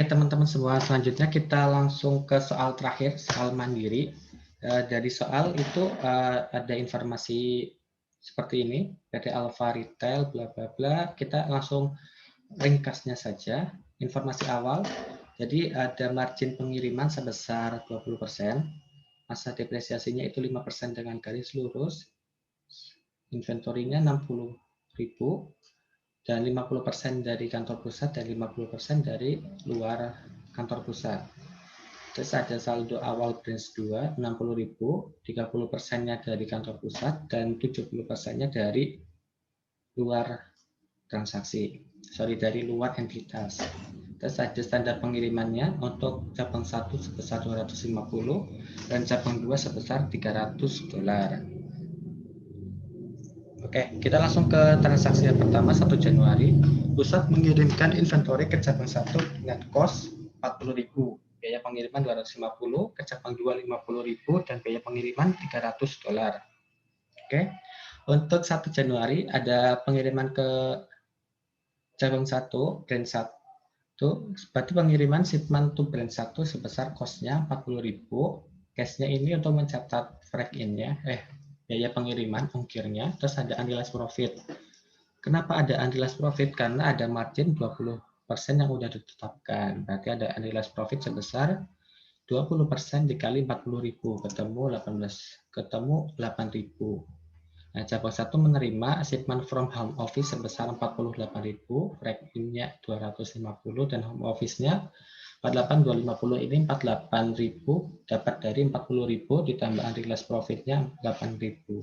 Oke teman-teman semua, selanjutnya kita langsung ke soal terakhir, soal mandiri. Dari soal itu ada informasi seperti ini, PT Alfa Retail, bla bla bla. Kita langsung ringkasnya saja. Informasi awal, jadi ada margin pengiriman sebesar 20%, masa depresiasinya itu 5% dengan garis lurus, inventorinya 60.000, dan 50% dari kantor pusat dan 50% dari luar kantor pusat. Terus ada saldo awal branch 2, 60.000, 30%-nya dari kantor pusat dan 70%-nya dari luar transaksi. Dari luar entitas. Terus ada standar pengirimannya untuk cabang 1 sebesar 250 dan cabang 2 sebesar $300. Oke, kita langsung ke transaksi yang pertama 1 Januari. Pusat mengirimkan inventory ke cabang 1 dengan kos 40.000, biaya pengiriman 250, ke cabang 2 50.000 dan biaya pengiriman $300. Oke. Untuk 1 Januari ada pengiriman ke cabang 1 brand 1. Berarti pengiriman shipment to brand 1 sebesar kosnya 40.000. Cashnya ini untuk mencatat break in-nya, biaya pengiriman, ongkirnya, terus ada unrealized profit. Kenapa ada unrealized profit? Karena ada margin 20% yang sudah ditetapkan. Berarti ada unrealized profit sebesar 20% dikali 40.000, ketemu 8.000. Nah, cabang 1 menerima shipment from home office sebesar 48.000, break in-nya 250 dan home office-nya 48.250, ini 48.000 dapat dari 40.000 ditambah unrealized profit-nya 8.000.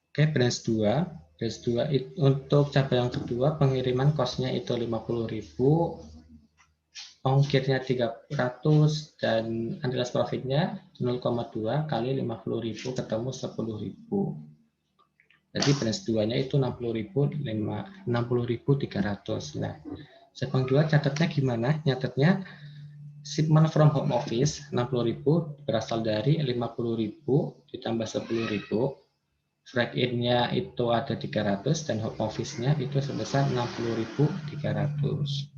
Oke, branch 2. Branch 2 untuk cabang yang kedua pengiriman cost-nya itu 50.000, ongkirnya 300 dan unrealized profit-nya 0,2 kali 50.000 ketemu 10.000. Jadi branch 2-nya itu 60.300. Nah, cabang 2 catatnya gimana? Nyatetnya shipment from home office 60.000 berasal dari 50.000 ditambah 10.000. Break in-nya itu ada 300 dan home office-nya itu sebesar 60.300.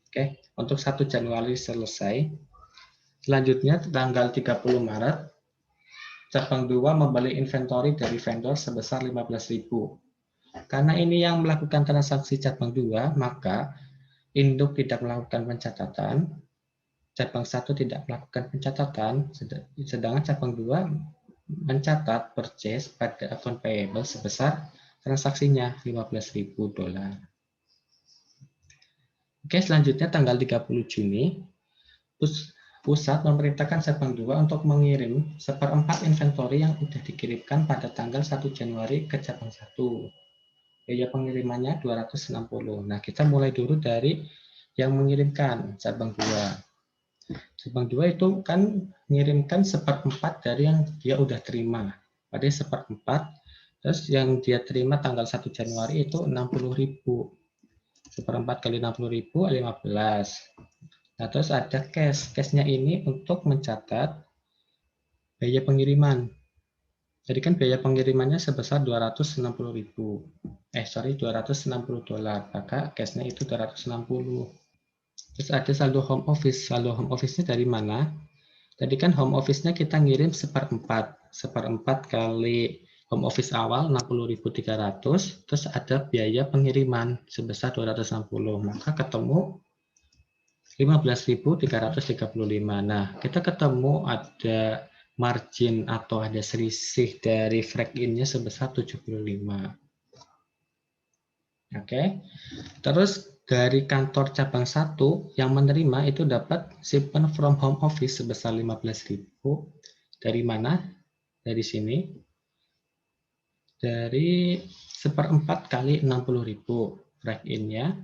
Oke, untuk 1 Januari selesai. Selanjutnya tanggal 30 Maret cabang 2 membeli inventory dari vendor sebesar 15.000. Karena ini yang melakukan transaksi cabang 2, maka induk tidak melakukan pencatatan, cabang 1 tidak melakukan pencatatan, sedangkan cabang 2 mencatat purchase pada account payable sebesar transaksinya $15.000. Oke, selanjutnya tanggal 30 Juni, pusat memerintahkan cabang 2 untuk mengirim 1/4 inventory yang sudah dikirimkan pada tanggal 1 Januari ke cabang 1. Biaya pengirimannya 260. Nah, kita mulai dulu dari yang mengirimkan cabang 2. Cabang 2 itu kan mengirimkan 1/4 dari yang dia udah terima. Pada 1/4, terus yang dia terima tanggal 1 Januari itu 60.000. 1/4 kali 60.000, 15. Nah, terus ada cash. Cashnya ini untuk mencatat biaya pengiriman. Jadi kan biaya pengirimannya sebesar 260.000. $260. Maka cashnya itu 260. Terus ada saldo home office. Saldo home office-nya dari mana? Tadi kan home office-nya kita ngirim 1/4. 1/4 kali home office awal 60.300. Terus ada biaya pengiriman sebesar 260. Maka ketemu 15.335. Nah, kita ketemu ada margin atau ada selisih dari break in-nya sebesar 75. Oke. Terus dari kantor cabang 1 yang menerima itu dapat shipment from home office sebesar 15.000. Dari mana? Dari sini. Dari 1/4 kali 60.000 break in-nya.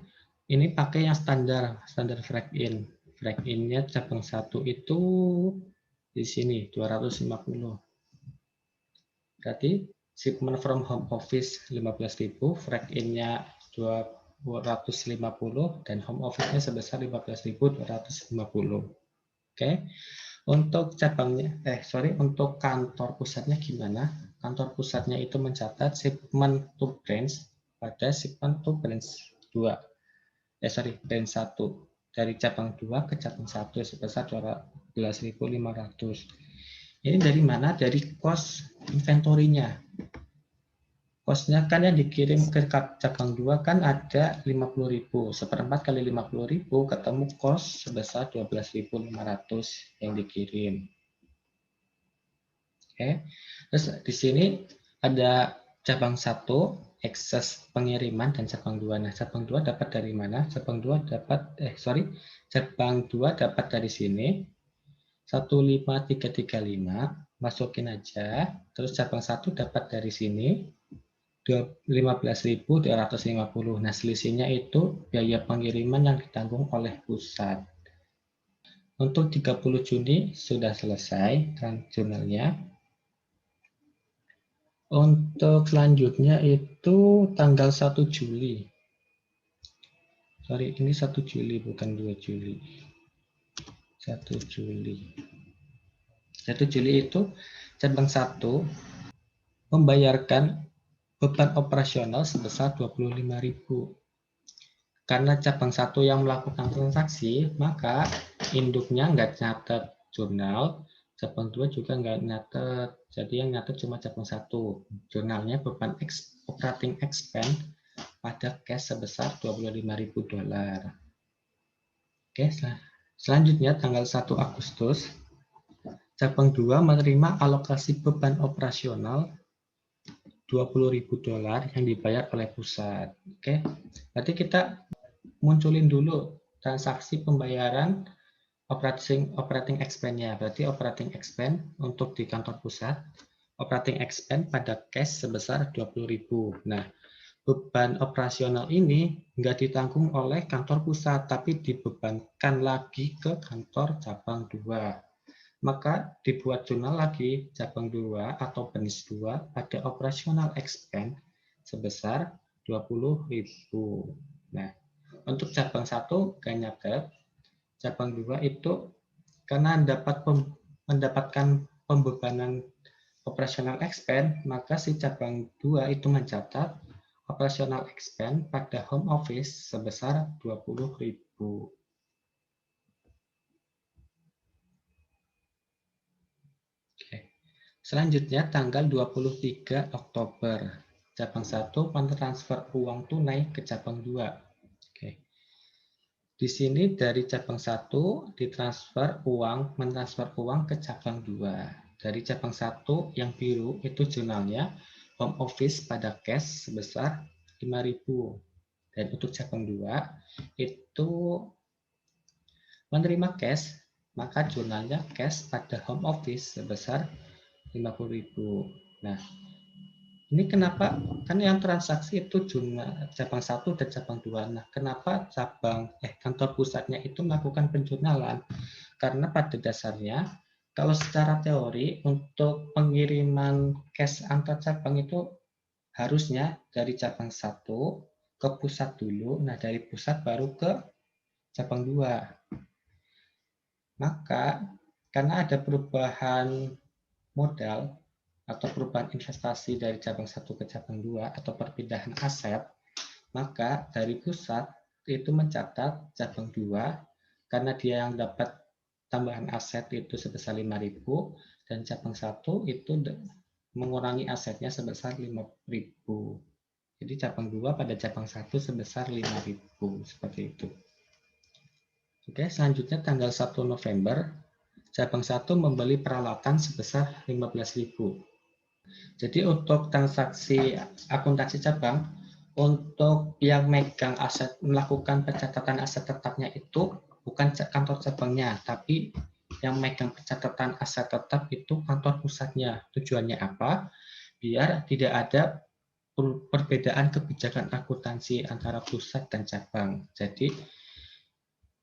Ini pakai yang standar break in. Break in-nya cabang 1 itu di sini 250. Berarti shipment from home office 15.000, break in-nya 250 dan home office-nya sebesar 15.250. Oke. Untuk cabangnya untuk kantor pusatnya gimana? Kantor pusatnya itu mencatat shipment to branch pada shipment to branch 2. brand 1 dari cabang 2 ke cabang 1 sebesar 12.500. Ini dari mana? Dari cost inventory-nya. Cost-nya kan yang dikirim ke cabang 2 kan ada 50.000. Seperempat kali 50.000 ketemu cost sebesar 12.500 yang dikirim. Oke. Terus di sini ada cabang 1, ekses pengiriman dan cabang 2. Nah, cabang 2 dapat dari mana? Cabang 2 dapat cabang 2 dapat dari sini. 15335 masukin aja. Terus cabang 1 dapat dari sini 15.250. Nah, selisihnya itu biaya pengiriman yang ditanggung oleh pusat. Untuk 30 Juni sudah selesai jurnalnya. Untuk selanjutnya itu tanggal 1 Juli. Sorry, ini 1 Juli bukan 2 Juli. 1 Juli. 1 Juli itu cabang 1 membayarkan beban operasional sebesar 25.000. Karena cabang 1 yang melakukan transaksi, maka induknya nggak nyatet jurnal, cabang 2 juga nggak nyatet. Jadi yang nyatet cuma cabang 1. Jurnalnya beban operating expense pada cash sebesar $25.000. Oke, selanjutnya tanggal 1 Agustus, cabang 2 menerima alokasi beban operasional $20.000 yang dibayar oleh pusat. Oke, berarti kita munculin dulu transaksi pembayaran operating expense-nya. Berarti operating expense untuk di kantor pusat, operating expense pada cash sebesar 20.000. Nah, beban operasional ini nggak ditanggung oleh kantor pusat, tapi dibebankan lagi ke kantor cabang 2. Maka dibuat jurnal lagi cabang 2 atau BENS 2 pada operational expense sebesar 20.000. Nah, untuk cabang 1 nggak nyatet, cabang 2 itu karena mendapatkan pembebanan operational expense, maka si cabang 2 itu mencatat operational expense pada home office sebesar 20.000. Oke. Selanjutnya tanggal 23 Oktober, cabang 1 mentransfer uang tunai ke cabang 2. Oke. Di sini dari cabang 1 mentransfer uang ke cabang 2. Dari cabang 1 yang biru itu jurnalnya home office pada cash sebesar 5.000. Dan untuk cabang 2 itu menerima cash, maka jurnalnya cash pada home office sebesar 50.000. Nah, ini kenapa? Kan yang transaksi itu jurnal cabang 1 dan cabang 2. Nah, kenapa kantor pusatnya itu melakukan penjurnalan? Karena pada dasarnya kalau secara teori untuk pengiriman cash antar cabang itu harusnya dari cabang 1 ke pusat dulu. Nah, dari pusat baru ke cabang 2. Maka karena ada perubahan modal atau perubahan investasi dari cabang 1 ke cabang 2 atau perpindahan aset, maka dari pusat itu mencatat cabang 2 karena dia yang dapat tambahan aset itu sebesar 5.000 dan cabang 1 itu mengurangi asetnya sebesar 5.000. Jadi cabang 2 pada cabang 1 sebesar 5.000 seperti itu. Oke, selanjutnya tanggal 1 November cabang 1 membeli peralatan sebesar 15.000. Jadi untuk transaksi akuntansi cabang, untuk yang megang aset, melakukan pencatatan aset tetapnya itu bukan kantor cabangnya, tapi yang megang pencatatan aset tetap itu kantor pusatnya. Tujuannya apa? Biar tidak ada perbedaan kebijakan akuntansi antara pusat dan cabang. Jadi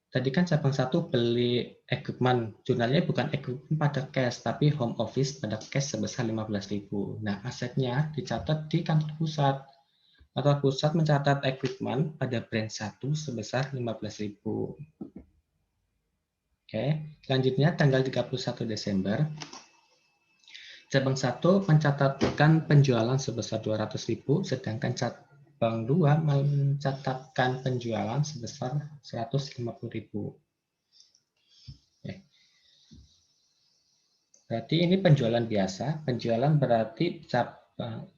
tadi kan cabang 1 beli equipment, jurnalnya bukan equipment pada cash, tapi home office pada cash sebesar 15.000. Nah, asetnya dicatat di kantor pusat. Kantor pusat mencatat equipment pada brand 1 sebesar 15.000. Oke, selanjutnya tanggal 31 Desember, cabang 1 mencatatkan penjualan sebesar 200.000, sedangkan cabang 2 mencatatkan mendapatkan penjualan sebesar 150.000. Oke. Berarti ini penjualan biasa. Penjualan berarti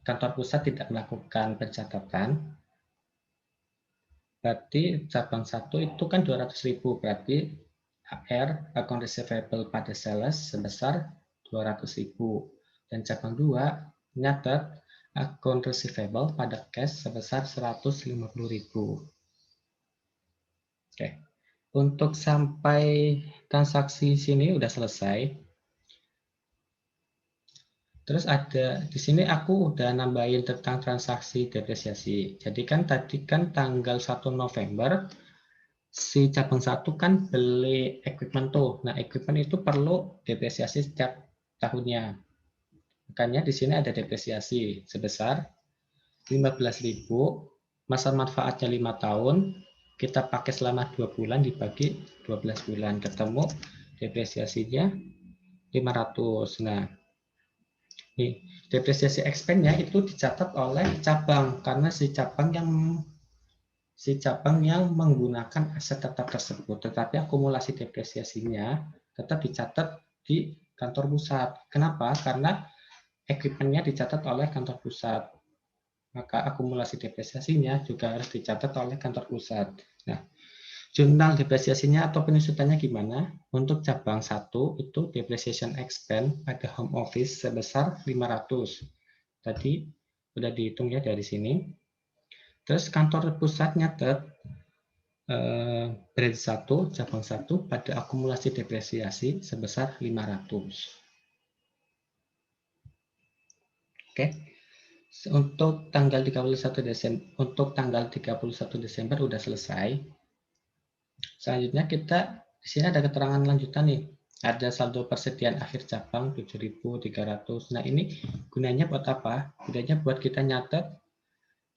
kantor pusat tidak melakukan pencatatan. Berarti cabang 1 itu kan 200.000. Berarti AR, account receivable pada sales sebesar 200.000. Dan cabang 2 nyatet account receivable pada cash sebesar 150.000. Oke. Untuk sampai transaksi sini udah selesai. Terus ada di sini aku udah nambahin tentang transaksi depresiasi. Jadi kan tadi kan tanggal 1 November si cabang 1 kan beli equipment tuh. Nah, equipment itu perlu depresiasi setiap tahunnya. Makanya di sini ada depresiasi sebesar 15.000, masa manfaatnya 5 tahun, kita pakai selama 2 bulan dibagi 12 bulan, ketemu depresiasinya 500. Nah, nih, depresiasi expense-nya itu dicatat oleh cabang karena si cabang yang menggunakan aset tetap tersebut, tetapi akumulasi depresiasinya tetap dicatat di kantor pusat. Kenapa? Karena equipment-nya dicatat oleh kantor pusat. Maka akumulasi depresiasinya juga harus dicatat oleh kantor pusat. Nah, jurnal depresiasinya atau penyusutannya gimana? Untuk cabang 1 itu depreciation expense pada home office sebesar 500. Tadi udah dihitung ya dari sini. Terus kantor pusat nyatet grade 1, cabang 1 pada akumulasi depresiasi sebesar 500. Oke. Untuk tanggal 31 Desember udah selesai. Selanjutnya kita di sini ada keterangan lanjutan nih. Ada saldo persediaan akhir cabang 7.300. Nah, ini gunanya buat apa? Gunanya buat kita nyatet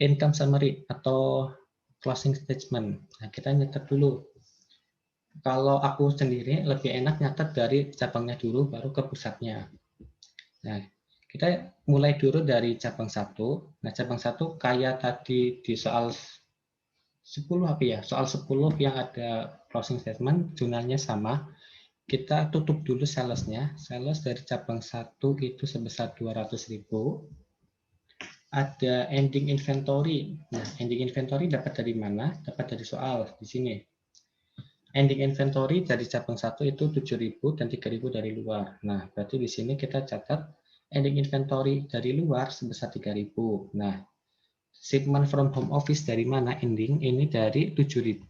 income summary atau closing statement. Nah, kita nyatet dulu. Kalau aku sendiri lebih enak nyatet dari cabangnya dulu baru ke pusatnya. Nah, kita mulai dulu dari cabang 1. Nah, cabang 1 kayak tadi di soal 10 apa ya? Soal 10 yang ada closing statement, jurnalnya sama. Kita tutup dulu salesnya. Sales dari cabang 1 itu sebesar 200.000. Ada ending inventory. Nah, ending inventory dapat dari mana? Dapat dari soal di sini. Ending inventory dari cabang 1 itu 7.000 dan 3.000 dari luar. Nah, berarti di sini kita catat ending inventory dari luar sebesar 3.000. Nah, shipment from home office dari mana ending? Ini dari 7.000.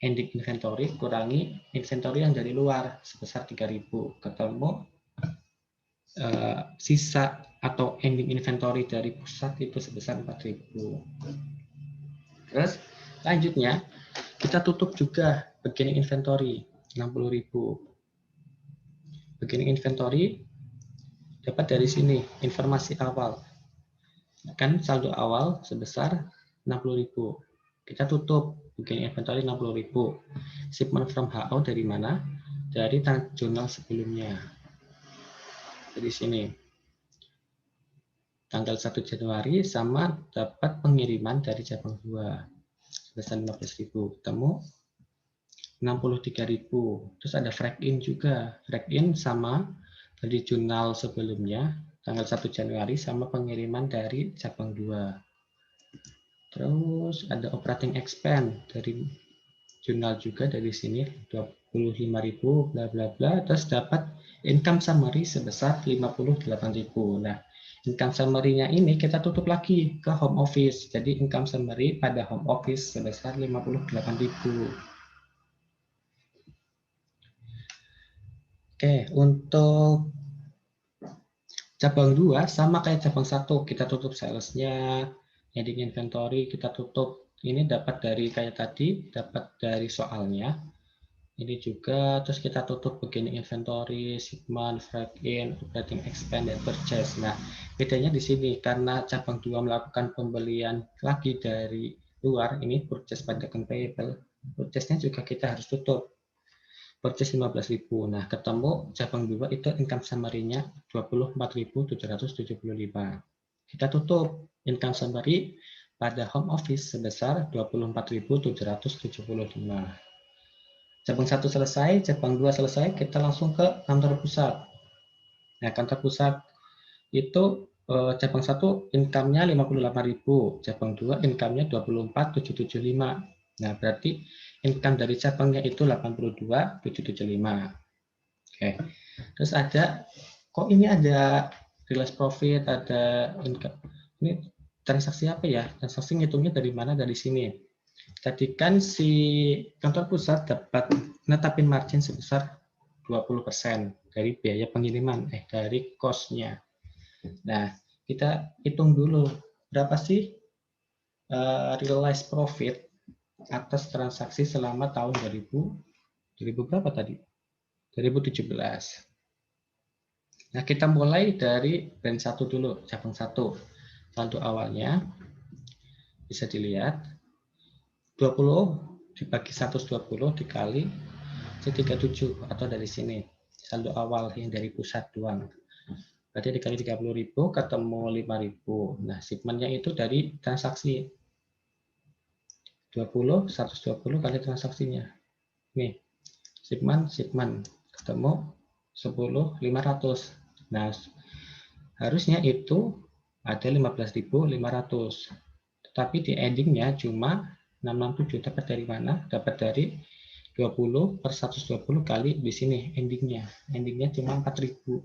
Ending inventory kurangi inventory yang dari luar sebesar 3.000. Ketemu sisa atau ending inventory dari pusat itu sebesar 4.000. Terus selanjutnya kita tutup juga beginning inventory 60.000. Beginning inventory dapat dari sini informasi awal. Kan saldo awal sebesar 60.000. Kita tutup beginning inventory 60.000. Shipment from HO dari mana? Dari jurnal sebelumnya. Dari sini. Tanggal 1 Januari sama dapat pengiriman dari cabang 2 sebesar 15.000. Ketemu 63.000. Terus ada frag in juga. Frag in sama dari jurnal sebelumnya tanggal 1 Januari sama pengiriman dari cabang 2. Terus ada operating expense dari jurnal juga dari sini 25.000 bla bla bla. Terus dapat income summary sebesar 58.000. Nah, income summary-nya ini kita tutup lagi ke home office. Jadi income summary pada home office sebesar 58.000. Oke, untuk cabang 2 sama kayak cabang 1, kita tutup salesnya, ending inventory kita tutup. Ini dapat dari kayak tadi, dapat dari soalnya. Ini juga, terus kita tutup beginning inventory, shipment, frag in, operating expense, dan purchase. Nah, bedanya di sini, karena cabang 2 melakukan pembelian lagi dari luar, ini purchase pada account payable, purchase-nya juga kita harus tutup. Purchase 15.000. Nah, ketemu cabang 2 itu income summary-nya 24.775. Kita tutup income summary pada home office sebesar 24.775. Cabang 1 selesai, cabang 2 selesai, kita langsung ke kantor pusat. Nah, kantor pusat itu cabang 1 income-nya 58.000, cabang 2 income-nya 24.775. Nah, berarti income dari cabangnya itu 82.775. Oke. Terus ada kok ini ada realized profit, ada income. Ini transaksi apa ya? Transaksi ngitungnya dari mana? Dari sini. Tadi kan si kantor pusat dapat netapin margin sebesar 20% dari biaya pengiriman, dari cost-nya. Nah, kita hitung dulu berapa sih realized profit atas transaksi selama tahun 2000 berapa tadi? 2017. Nah, kita mulai dari brand 1 dulu, cabang 1. Saldo awalnya bisa dilihat 20 dibagi 120 dikali C37 atau dari sini saldo awal yang dari pusat doang. Berarti dikali 30.000 ketemu 5.000. Nah, shipment-nya itu dari transaksi 120 kali transaksinya. Nih, shipment ketemu 10.500. Nah, harusnya itu ada 15.500. Tetapi di endingnya cuma 667. Dapat dari mana? Dapat dari 20 per 120 kali di sini endingnya. Endingnya cuma 4.000.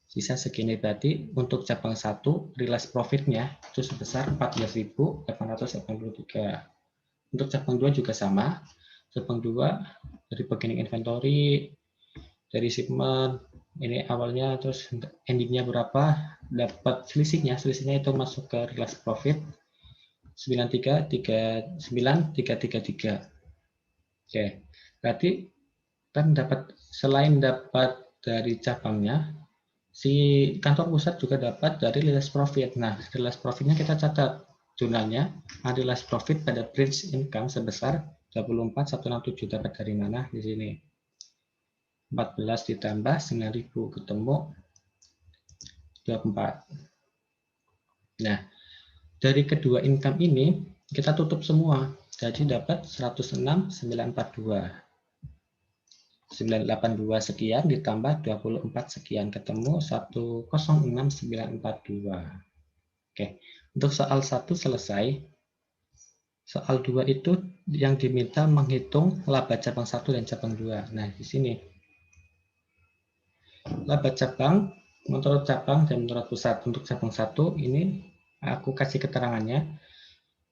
Sisa segini berarti untuk cabang 1 realized profit-nya itu sebesar 14.883. Untuk cabang 2 juga sama. Cabang 2 dari beginning inventory, dari shipment, ini awalnya terus endingnya berapa, dapat selisihnya itu masuk ke realized profit 93.333. Oke, berarti kan dapat selain dapat dari cabangnya, si kantor pusat juga dapat dari realized profit. Nah, realized profitnya kita catat jurnalnya, realized profit pada branch income sebesar 24.167. Dapat dari mana? Di sini 14 ditambah 9.000 ketemu 24. Nah, dari kedua income ini kita tutup semua, jadi dapat 106.942. 982 sekian ditambah 24 sekian ketemu 106.942. Oke, untuk soal 1 selesai. Soal 2 itu yang diminta menghitung laba cabang 1 dan cabang 2. Nah, di sini laba cabang menurut cabang dan menurut pusat. Untuk cabang 1 ini aku kasih keterangannya.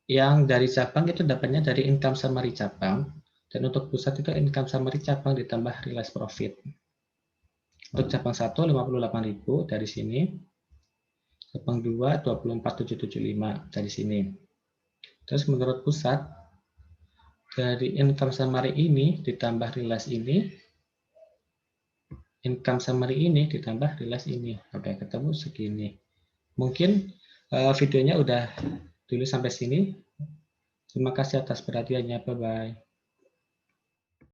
Yang dari cabang itu dapatnya dari income summary cabang. Dan untuk pusat itu income summary cabang ditambah realized profit. Untuk cabang 1 58.000 dari sini. Cabang 2 24.775 dari sini. Terus menurut pusat dari income summary ini ditambah realized ini, income summary ini ditambah realized ini. Oke, ketemu segini. Mungkin videonya udah dulu sampai sini. Terima kasih atas perhatiannya. Bye bye.